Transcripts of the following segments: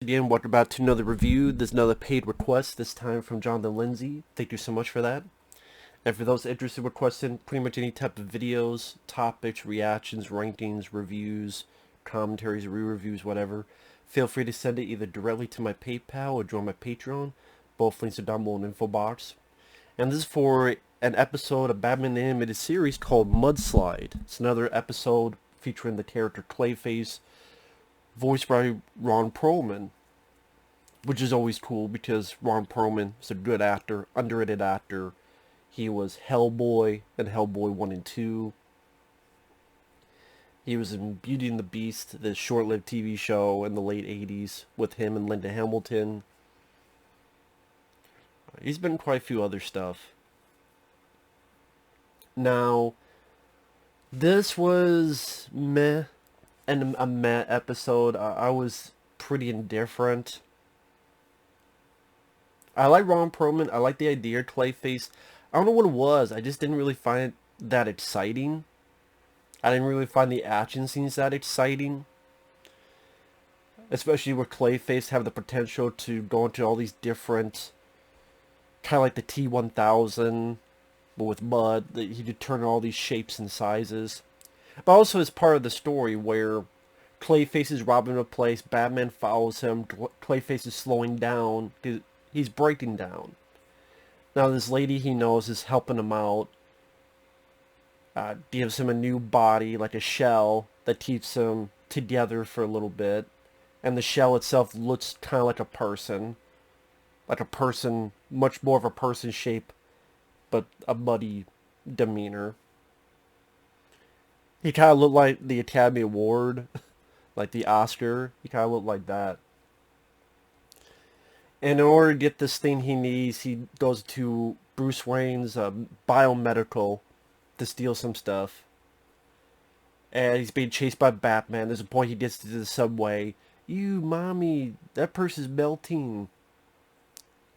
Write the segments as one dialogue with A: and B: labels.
A: Again, welcome back to another review. There's another paid request, this time from Jonathan Lindsey. Thank you so much for that. And for those interested in requesting pretty much any type of videos, topics, reactions, rankings, reviews, commentaries, re-reviews, whatever, feel free to send it either directly to my PayPal or join my Patreon. Both links are down below in the info box. And this is for an episode of Batman animated series called Mudslide. It's another episode featuring the character Clayface, voiced by Ron Perlman, which is always cool because Ron Perlman is a good actor, underrated actor. He was Hellboy in Hellboy 1 and 2. He was in Beauty and the Beast, the short-lived TV show in the late 80s with him and Linda Hamilton. He's been in quite a few other stuff. Now, this was meh, and a meh episode. I was pretty indifferent. I like Ron Perlman. I like the idea of Clayface. I don't know what it was. I just didn't really find it that exciting. I didn't really find the action scenes that exciting. Especially where Clayface have the potential to go into all these different, kind of like the T-1000, but with mud. He could turn all these shapes and sizes. But also as part of the story where Clayface is robbing a place, Batman follows him, Clayface is slowing down, he's breaking down. Now this lady he knows is helping him out, gives him a new body, like a shell, that keeps him together for a little bit. And the shell itself looks kind of like a person. Like a person, much more of a person shape, but a muddy demeanor. He kind of looked like the Academy Award, like the Oscar. He kind of looked like that. And in order to get this thing he needs, he goes to Bruce Wayne's biomedical to steal some stuff. And he's being chased by Batman. There's a point he gets to the subway. You, mommy, that person's melting.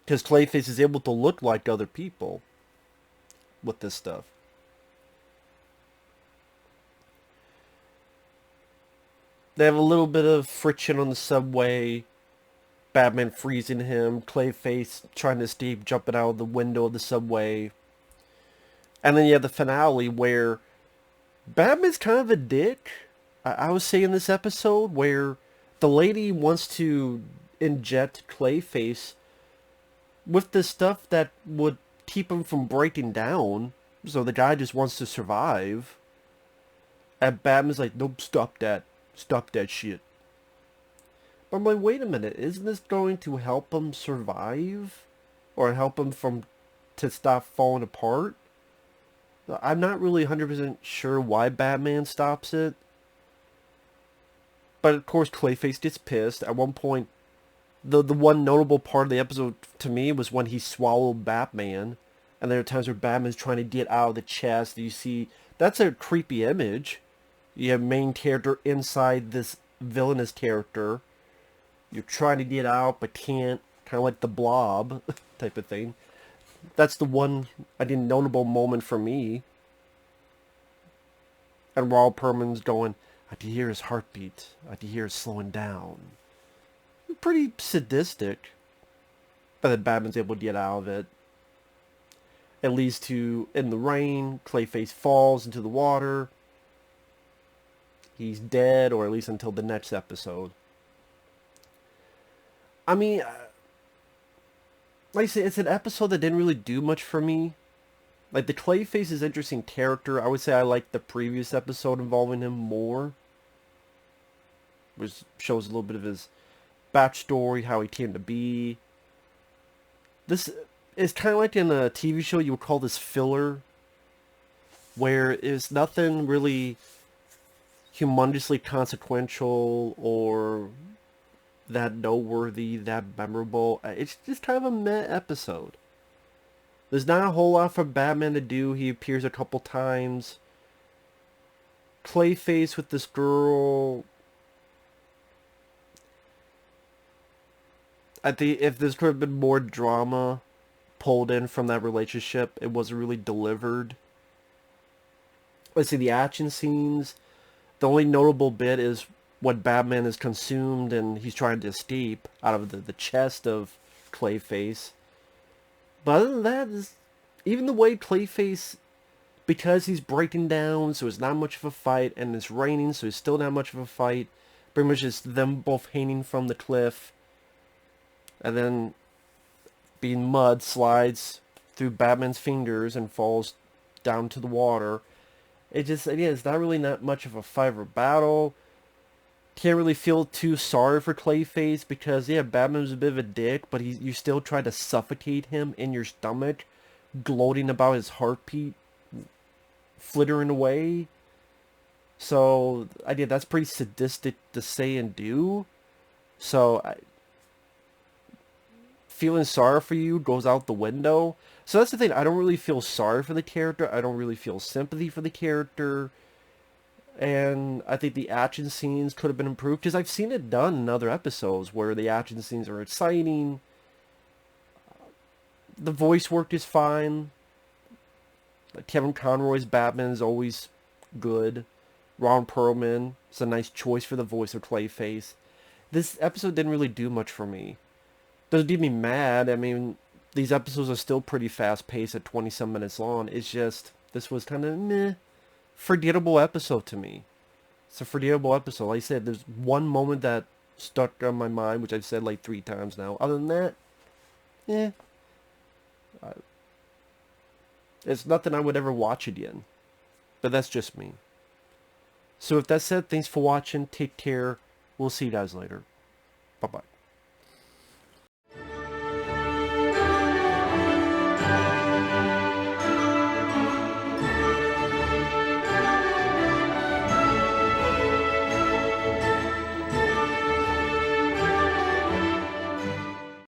A: Because Clayface is able to look like other people with this stuff. They have a little bit of friction on the subway. Batman freezing him, Clayface trying to escape, jumping out of the window of the subway. And then you have the finale where Batman's kind of a dick. I was saying this episode where the lady wants to inject Clayface with the stuff that would keep him from breaking down. So the guy just wants to survive. And Batman's like, nope, stop that. Stop that shit. But I'm like, wait a minute, isn't this going to help him survive? Or help him to stop falling apart? I'm not really 100% sure why Batman stops it. But of course Clayface gets pissed. At one point, the one notable part of the episode to me was when he swallowed Batman. And there are times where Batman's trying to get out of the chest. You see, that's a creepy image. You have main character inside this villainous character. You're trying to get out, but can't. Kind of like the Blob type of thing. That's the one, I think, notable moment for me. And Ron Perlman's going, I can hear his heartbeat. I can hear it slowing down. Pretty sadistic. But then Batman's able to get out of it. It leads to, in the rain, Clayface falls into the water. He's dead, or at least until the next episode. I mean, like I said, it's an episode that didn't really do much for me. Like, the Clayface is an interesting character. I would say I like the previous episode involving him more. Which shows a little bit of his backstory, how he came to be. This is kind of like in a TV show you would call this filler. Where it's nothing really humongously consequential or that noteworthy, that memorable. It's just kind of a meh episode. There's not a whole lot for Batman to do. He appears a couple times. Clayface with this girl. I think if this could have been more drama pulled in from that relationship, it wasn't really delivered. Let's see, the action scenes. The only notable bit is what Batman is consumed and he's trying to escape out of the chest of Clayface. But other than that, even the way Clayface, because he's breaking down, so it's not much of a fight, and it's raining, so it's still not much of a fight. Pretty much just them both hanging from the cliff, and then being mud slides through Batman's fingers and falls down to the water. It just, again, it's not really not much of a fight or battle. Can't really feel too sorry for Clayface because, yeah, Batman's a bit of a dick, but you still try to suffocate him in your stomach, gloating about his heartbeat flittering away. So, again, that's pretty sadistic to say and do. So, feeling sorry for you goes out the window. So that's the thing. I don't really feel sorry for the character. I don't really feel sympathy for the character. And I think the action scenes could have been improved because I've seen it done in other episodes where the action scenes are exciting. The voice work is fine. Kevin Conroy's Batman is always good. Ron Perlman is a nice choice for the voice of Clayface. This episode didn't really do much for me. Doesn't get me mad. I mean, these episodes are still pretty fast paced at 20-some minutes long. It's just, this was kind of meh. Forgettable episode to me. It's a forgettable episode. Like I said, there's one moment that stuck on my mind, which I've said like 3 times now. Other than that, it's nothing I would ever watch again. But that's just me. So with that said, thanks for watching. Take care. We'll see you guys later. Bye-bye.